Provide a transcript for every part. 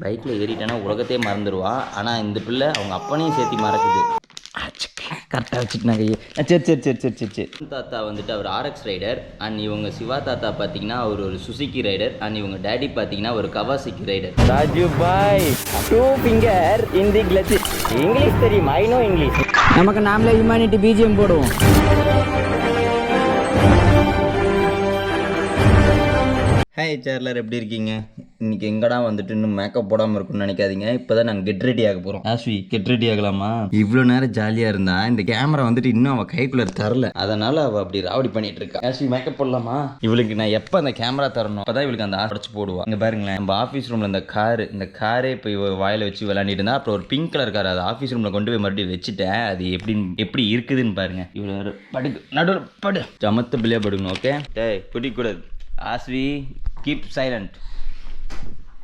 பைக்கில் ஏறிட்டேன்னா உலகத்தையே மறந்துடுவா. ஆனால் இந்த பிள்ளை அவங்க அப்பனையும் சேர்த்து மறக்குது. கரெக்டாக வச்சுட்டுனாங்க. சரி. தாத்தா வந்துட்டு அவர் ஆர்எக்ஸ் ரைடர் அண்ட் இவங்க சிவா தாத்தா பார்த்தீங்கன்னா அவர் ஒரு சுசுகி ரைடர் அண்ட் இவங்க டேடி பார்த்தீங்கன்னா ஒரு Kawasaki rider. Raju bhai 2 finger in the clutch. English தெரியும், ஐ நோ இங்கிலீஷ். நமக்கு நாமளே ஹியூமனிட்டி பிஜிஎம் போடுவோம். ஹாய் சேர்லர், எப்படி இருக்கீங்க? இன்றைக்கி எங்கடா வந்துட்டு இன்னும் மேக்கப் போடாமல் இருக்குன்னு நினைக்காதீங்க. இப்போ தான் நாங்கள் கெட் ரெடி ஆக போகிறோம். ஆஸ்வி, கெட் ரெடி ஆகலாமா? இவ்வளோ நேரம் ஜாலியாக இருந்தா இந்த கேமரா வந்துட்டு இன்னும் அவள் கைக்குள்ளே தரல, அதனால் அவள் அப்படி ராவடி பண்ணிகிட்டு இருக்கா. ஆஸ்வி, மேக்கப் போடலாமா? இவளுக்கு நான் எப்போ அந்த கேமரா தரணும் அப்போ தான் இவளுக்கு அந்த அடைச்சி போடுவாள். இங்கே பாருங்களேன், நம்ம ஆஃபீஸ் ரூமில் இந்த காரே இப்போ இவ வாயில் வச்சு விளையாண்டிட்டு இருந்தா. அப்புறம் ஒரு பிங்க் கலர் கார் அது ஆஃபீஸ் ரூமில் கொண்டு போய் மறுபடியும் வச்சுட்டேன். அது எப்படி இருக்குதுன்னு பாருங்கள். இவ்வளோ படுக்கு நடுவில் படு, சமத்து பிள்ளையா படுக்கணும். ஓகே டேய், குடிக்கூடாது. ஆஸ்வி, கீப் சைலண்ட்.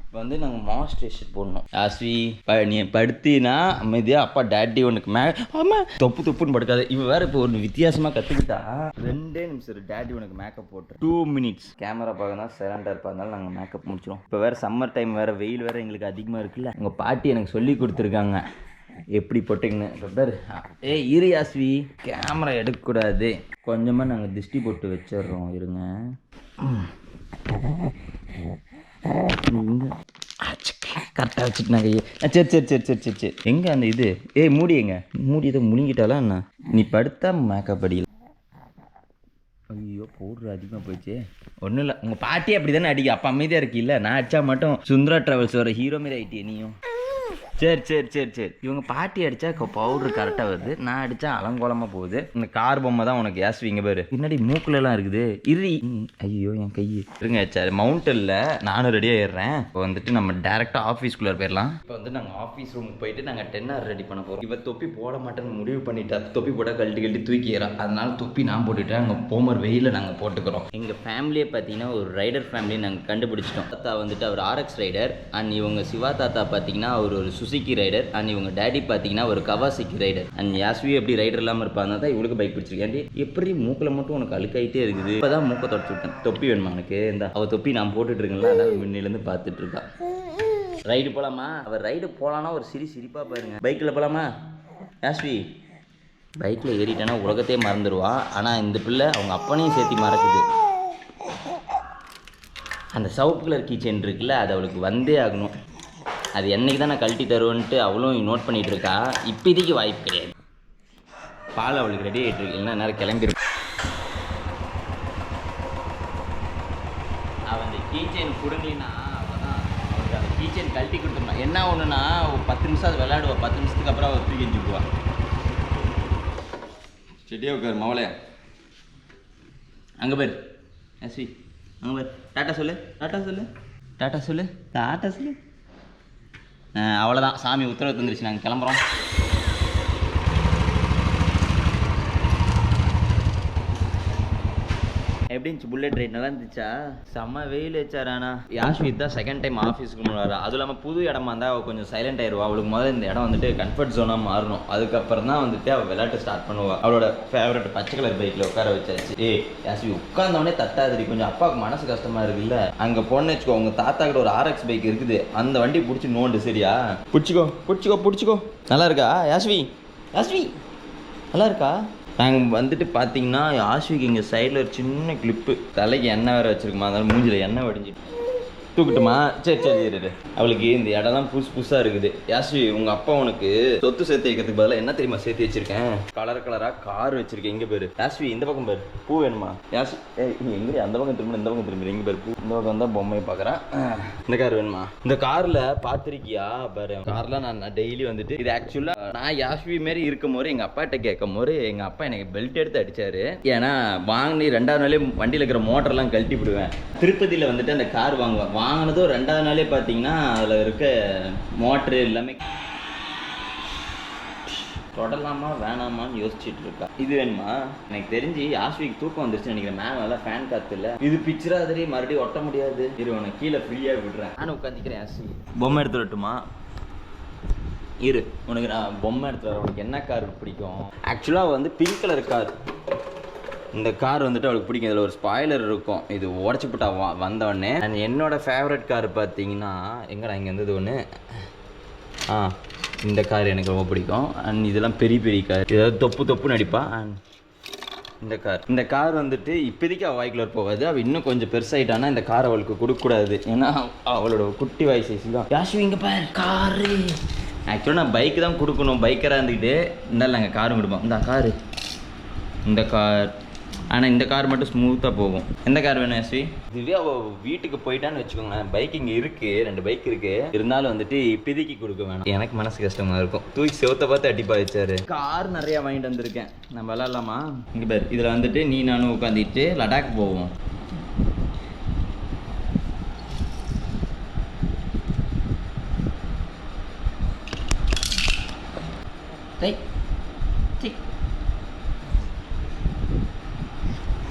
இப்போ வந்து நாங்கள் மாஸ்டேஷன் போடணும். ஆஸ்வி, நீ படுத்தினா அமைதியாக அப்பா டேட்டி உனக்கு ஆமாம் தொப்புன்னு படுக்காது. இவ வேறு இப்போ ஒன்று வித்தியாசமாக கற்றுக்கிட்டா. 2 நிமிஷம் டேட்டி உனக்கு மேக்கப் போட்டு 2 மினிட்ஸ் கேமரா பார்க்க தான் சைலண்டாக இருப்பதனால நாங்கள் மேக்கப் முடிச்சிடும். இப்போ வேறு சம்மர் டைம் வேறு, வெயில் வேறு எங்களுக்கு அதிகமாக இருக்குல்ல. உங்கள் பாட்டி எனக்கு சொல்லி கொடுத்துருக்காங்க எப்படி போட்டிங்கன்னு. இப்போ பேர் இரு ஆஸ்வி, கேமரா எடுக்கக்கூடாது. கொஞ்சமாக நாங்கள் திருஷ்டி போட்டு வச்சிடுறோம், இருங்க. கரெக்டாக வச்சுட்டுனாங்க. சரி. எங்கே அந்த இது மூடி எங்க மூடி இதை முழுங்கிட்டாலாம் என்ன? நீ படுத்தா மேக்கப் அடிக்கல. ஐயோ, பவுடர் அதிகமாக போயிடுச்சு. ஒன்றும் இல்லை, உங்கள் பாட்டி அப்படி தானே அடிக்க. அப்போ அமைதியாக இருக்கீல்ல, நான் அடித்தா மட்டும் சுந்தரா ட்ராவல்ஸ் வர ஹீரோ மாரி ஆகிட்டியே நீயும். சரி. இவங்க பாட்டி அடித்தா பவுட்ரு கரெக்டாக வருது, நான் அடித்தா அலங்கோலமாக போகுது. இந்த கார் பொம்மை தான் உனக்கு ஏசுவீங்க பாரு. பின்னாடி மூக்குலலாம் இருக்குது. ஐயோ என் கை இருங்க. சரி, மவுண்டனில் நானும் ரெடியாக ஏறுறேன். இப்போ வந்துட்டு நம்ம டேரெக்டாக ஆஃபீஸ்குள்ளே போயிடலாம். இப்போ வந்து நாங்கள் ஆஃபீஸ் ரூமுக்கு போயிட்டு நாங்கள் 10 hour ரெடி பண்ண போகிறோம். இவ தொப்பி போட மாட்டேன்னு முடிவு பண்ணிட்டா. தொப்பி போட்டால் கழட்டி தூக்கிடுறான். அதனால தொப்பி நான் போட்டுவிட்டேன். அங்கே போமர் வெயிலில் நாங்கள் போட்டுக்கிறோம். எங்கள் ஃபேமிலியே பார்த்தீங்கன்னா ஒரு ரைடர் ஃபேமிலி நாங்கள் கண்டுபிடிச்சிட்டோம். தாத்தா வந்துட்டு அவர் ஆர்எக்ஸ் ரைடர் அண்ட் இவங்க சிவா தாத்தா பார்த்தீங்கன்னா அவர் ஒரு சுசுகி ரைடர் அண்ட் இவங்க டேடி பார்த்தீங்கன்னா ஒரு கவாசிக்கி ரைடர். அண்ட் யாஸ்வி எப்படி ரைடர் இல்லாமல் இருப்பாங்க தான் இவளுக்கு பைக் பிடிச்சிருக்கேன். எப்படி மூக்கில் மட்டும் உனக்கு அழுக்காயிட்டே இருக்குது. இப்போ தான் மூக்கை தொடச்சு விட்டேன். தொப்பி வேணுமா எனக்கு? இந்த அவள் தொப்பி நான் போட்டுட்டு இருக்கேன்ல, அதனால முன்னிலேருந்து பார்த்துட்டு இருக்கா. ரைடு போகலாமா? அவர் ரைடு போகலான்னா ஒரு சிரிப்பாக பாருங்க. பைக்கில் போகலாமா யாஸ்வி? பைக்கில் ஏறிட்டேன்னா உலகத்தையே மறந்துடுவா. ஆனால் இந்த பிள்ளை அவங்க அப்பனையும் சேர்த்து மறக்குது. அந்த சவுப்பு கலர் கீச்செயின் இருக்குல்ல, அது அவளுக்கு வந்தே ஆகணும். அது என்னைக்கு தான் நான் கழட்டி தருவேன்ட்டு அவளும் நோட் பண்ணிகிட்டு இருக்கா. இப்போதைக்கு வாய்ப்பு கிடையாது. பால் அவளுக்கு ரெடி ஆகிட்டு இருக்கு, இல்லைன்னா நேரம் கிளம்பிடும். அவன் அந்த கீச்செயின் கொடுங்கலின்னா அவதான் அவளுக்கு அந்த கீச்செயின் கழட்டி கொடுத்துருந்தா என்ன ஒன்றுனா 10 நிமிஷம் அது விளையாடுவா. 10 நிமிஷத்துக்கு அப்புறம் அவள் தூக்கி வச்சுக்குவா. செடியாக உட்கார் மவளே. அங்கே பேர் எஸ்வி, அங்கே பேர். டாட்டா சொல்லு. அவ்வளோதான், சாமி உத்தரவு தந்துருச்சு, நாங்கள் கிளம்புறோம். எப்படி இருந்துச்சு புல்லட் ரைட்? நல்லா இருந்துச்சா? செம்ம வெயில் வச்சாரானா. யாஸ்வி தான் செகண்ட் டைம் ஆஃபீஸுக்கு முன்னாடி. அதுவும் இல்லாமல் புது இடமா இருந்தால் அவள் கொஞ்சம் சைலண்ட் ஆயிடுவா. அவளுக்கு முதல்ல இந்த இடம் வந்துட்டு கம்ஃபர்ட் ஜோனாக மாறணும். அதுக்கப்புறம் தான் வந்துட்டு அவள் விளையாட்டு ஸ்டார்ட் பண்ணுவாள். அவளோட ஃபேவரட் பச்சை கலர் பைக்கில் உட்கார வச்சாச்சு. யாஸ்வி உட்கார்ந்தவொடனே தட்டாதிரி. கொஞ்சம் அப்பாவுக்கு மனசு கஷ்டமாக இருக்குல்ல. அங்கே போன்னு வச்சுக்கோ, உங்கள் தாத்தா கிட்ட ஒரு ஆர்எக்ஸ் பைக் இருக்குது, அந்த வண்டி பிடிச்சி நோண்டு. சரியா? பிடிச்சிக்கோ. நல்லா இருக்கா யாஸ்வி? நல்லா இருக்கா? நாங்கள் வந்துட்டு பார்த்தீங்கன்னா யாஸ்விக்கு இங்கே சைடில் ஒரு சின்ன கிளிப்பு, தலைக்கு எண்ணெய் வேறு வச்சுருக்குமா, அதனால மூஞ்சில் எண்ணெய் வடிஞ்சிட்டு தூக்கிட்டுமா. சரி. அவளுக்கு இந்த இடம்லாம் புதுசாக இருக்குது. யாஸ்வி, உங்கள் அப்பா உனக்கு சொத்து சேர்த்து வைக்கிறதுக்கு பதிலாக என்ன தெரியுமா சேர்த்து வச்சிருக்கேன்? கலராக கார் வச்சிருக்கேன். எங்கே பேர் யாஸ்வி? இந்த பக்கம் பேர். பூ வேணுமா யாஸ்வி? நீ எங்கே அந்த பக்கம் திரும்ப எங்கே பேர் பூ? இந்த பக்கம் வந்தால் பொம்மையை பார்க்குறேன். இந்த கார் வேணுமா? இந்த காரில் பார்த்துருக்கியா பாரு. கார்லாம் நான் டெய்லி வந்துட்டு இது ஆக்சுவலாக நான் யாஸ்வி மாரி இருக்கும் போது எங்கள் அப்பாட்ட கேட்கும் போது எங்கள் அப்பா எனக்கு பெல்ட் எடுத்து அடித்தார். ஏன்னா வாங்கினி 2வது நாளே வண்டியில் இருக்கிற மோட்டர்லாம் கழட்டி விடுவேன். திருப்பதியில் வந்துட்டு அந்த கார் வாங்கினதும் 2வது நாளே பார்த்தீங்கன்னா அதில் இருக்க மோட்ரு எல்லாமே தொடலாமா வேணாமான்னு யோசிச்சுட்டு இருக்கா. இது வேணுமா? எனக்கு தெரிஞ்சு யாஸ்விக்கு தூக்கம் வந்துருச்சுன்னு நினைக்கிறேன். மேலே நல்லா ஃபேன் காற்று இல்லை. இது பிக்சராதரி மறுபடியும் ஒட்ட முடியாது. இரு, உனக்கு கீழே ஃப்ரீயாக விடுறேன். நானும் உட்காந்துக்கிறேன். யாஸ்வி பொம்மை எடுத்து வரட்டுமா? இரு, உனக்கு நான் பொம்மை எடுத்து வரேன். உனக்கு என்ன கார் பிடிக்கும்? ஆக்சுவலாக வந்து பிங்க் கலர் கார். இந்த கார் வந்துட்டு அவளுக்கு பிடிக்கும். இதில் ஒரு ஸ்பாய்லர் இருக்கும், இது உடச்சி போட்டா வந்தோடனே. அண்ட் என்னோட ஃபேவரட் கார் பார்த்தீங்கன்னா எங்கடா இங்கே இருந்தது ஒன்று, இந்த கார் எனக்கு ரொம்ப பிடிக்கும். அண்ட் இதெல்லாம் பெரிய பெரிய கார், ஏதாவது தொப்புன்னு அடிப்பா. அண்ட் இந்த கார் வந்துட்டு இப்போதைக்கு அவள் வாய்க்குள்ள போகாது. அவள் இன்னும் கொஞ்சம் பெருசாகிட்டானா இந்த கார் அவளுக்கு கொடுக்கக்கூடாது, ஏன்னா அவளோட குட்டி வாய் சைஸ் தான். யாஷு இங்கே பாரு காரு. ஆக்சுவலாக நான் பைக்கு தான் கொடுக்கணும், பைக்கராக இருந்துக்கிட்டு இருந்தாலும் நாங்கள் காரும் கொடுப்போம். இந்த கார் ஆனால் இந்த கார் மட்டும் ஸ்மூத்தாக போகும். எந்த கார் வேணும் யாஸ்வி? இதுவே அவள் வீட்டுக்கு போயிட்டான்னு வச்சுக்கோங்களேன். பைக் இங்கே இருக்குது, 2 பைக் இருக்குது, இருந்தாலும் வந்துட்டு இப்போதைக்கு கொடுக்க வேணாம். எனக்கு மனசு கஷ்டமாக இருக்கும். தூக்கி செவத்தை பார்த்து அடிப்பா வச்சாரு. கார் நிறையா வாங்கிட்டு வந்திருக்கேன், நம்ம விளாட்லாமா? இங்கே பேர் இதில் வந்துட்டு நீ நானும் உட்காந்துட்டு லடாக் போவோம்.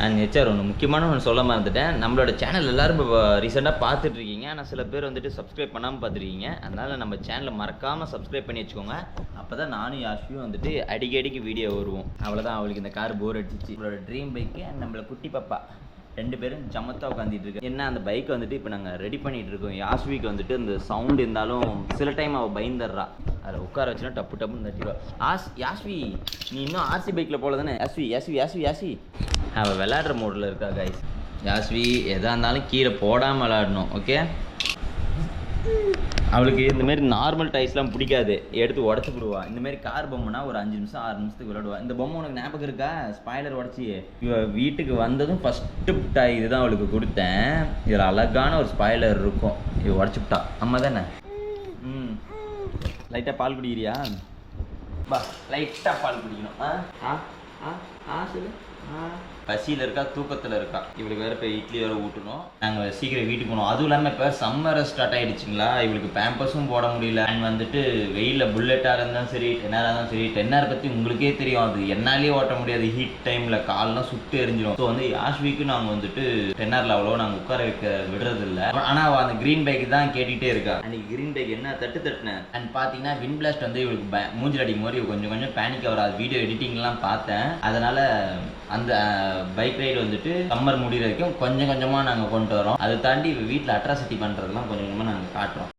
அண்ட் ஹெச்ஆர் ஒன்று முக்கியமான ஒன்று சொல்ல மறந்துட்டேன். நம்மளோட சேனல் எல்லோரும் இப்போ ரீசெண்டாக பார்த்துட்ருக்கீங்க, ஆனால் சில பேர் வந்துட்டு சப்ஸ்கிரைப் பண்ணாமல் பார்த்துருக்கீங்க. அதனால் நம்ம சேனலை மறக்காமல் சப்ஸ்கிரைப் பண்ணி வச்சுக்கோங்க. அப்போ தான் நானும் யாஷியும் வந்துட்டு அடிக்கடிக்கு வீடியோ வருவோம். அவ்வளோதான், அவளுக்கு இந்த கார் போர் அடிச்சிச்சு. நம்மளோட ட்ரீம் பைக்கு அண்ட் நம்மளோட குட்டி பாப்பா 2 பேரும் ஜமத்தாக உட்காந்துட்டு இருக்கு. என்ன அந்த பைக்கை வந்துட்டு இப்போ நாங்கள் ரெடி பண்ணிகிட்டு இருக்கோம். யாஸ்விக்கு வந்துட்டு அந்த சவுண்டு இருந்தாலும் சில டைம் அவள் பயந்துடுறா. அதில் உட்கார வச்சுன்னா டப்புன்னு தட்டிடுவா. யாஸ்வி நீ இன்னும் ஆர்சி பைக்கில் போல தானே? யாஸ்வி அவள் விளையாடுற மோடில் இருக்கா கைஸ். யாஸ்வி எதாக இருந்தாலும் கீழே போடாமல் விளையாடணும், ஓகே? அவளுக்கு இந்தமாரி நார்மல் டைஸ்லாம் பிடிக்காது, எடுத்து உடச்சி விடுவா. இந்தமாரி கார் பொம்மைனா ஒரு 5 நிமிஷம் 6 நிமிஷத்துக்கு விளையாடுவா. இந்த பொம்மை உனக்கு ஞாபகம் இருக்கா? ஸ்பாய்லர் உடச்சி வீட்டுக்கு வந்ததும் ஃபஸ்ட்டு டாய் இதுதான் அவளுக்கு கொடுத்தேன். இதில் அழகான ஒரு ஸ்பாய்லர் இருக்கும், இது உடச்சி விட்டா. அம்மா தானே? லைட்டாக பால் குடிக்கிறியா? பா லைட்டாக பால் குடிக்கணும். சொல்லு. பசியில் இருக்கா, தூக்கத்தில் இருக்கா. இவளுக்கு வேறு இப்போ இட்லி வேறு ஊட்டணும். நாங்கள் சீக்கிரம் வீட்டுக்கு போகணும். அதுவும் இல்லாமல் இப்போ சம்மர் ஸ்டார்ட் ஆகிடுச்சிங்களா, இவளுக்கு பேம்பர்ஸும் போட முடியல. அண்ட் வந்துட்டு வெயிலில் புல்லட்டாக இருந்தாலும் சரி, டென்னாராக இருந்தாலும் சரி. டென்னார் பற்றி உங்களுக்கே தெரியும், அது என்னாலே ஓட்ட முடியாது ஹீட் டைமில், காலெலாம் சுட்டு எரிஞ்சிடும். ஸோ வந்து யாஷ்விக்கு நாங்கள் வந்துட்டு டென்னாரில் அவ்வளோ நாங்கள் உட்கார வைக்க விடுறதில்ல. ஆனால் அவள் அந்த க்ரீன் பைக் தான் கேட்டுகிட்டே இருக்கா. அன்றைக்கி க்ரீன் பைக் என்ன தட்டுனேன். அண்ட் பார்த்தீங்கன்னா வின் பிளாஸ்ட் வந்து இவளுக்கு மூஞ்சில் அடிக்கும் போது கொஞ்சம் பேனிக் ஆகிற வீடியோ எடிட்டிங்லாம் பார்த்தேன். அதனால் அந்த பைக் ரைடு வந்துட்டு சம்மர் முடிகிற வரைக்கும் கொஞ்சமாக நாங்கள் கொண்டு வரோம். அதை தாண்டி வீட்டில் அட்ராசிட்டி பண்ணுறதுலாம் கொஞ்சமாக நாங்கள் காட்டுறோம்.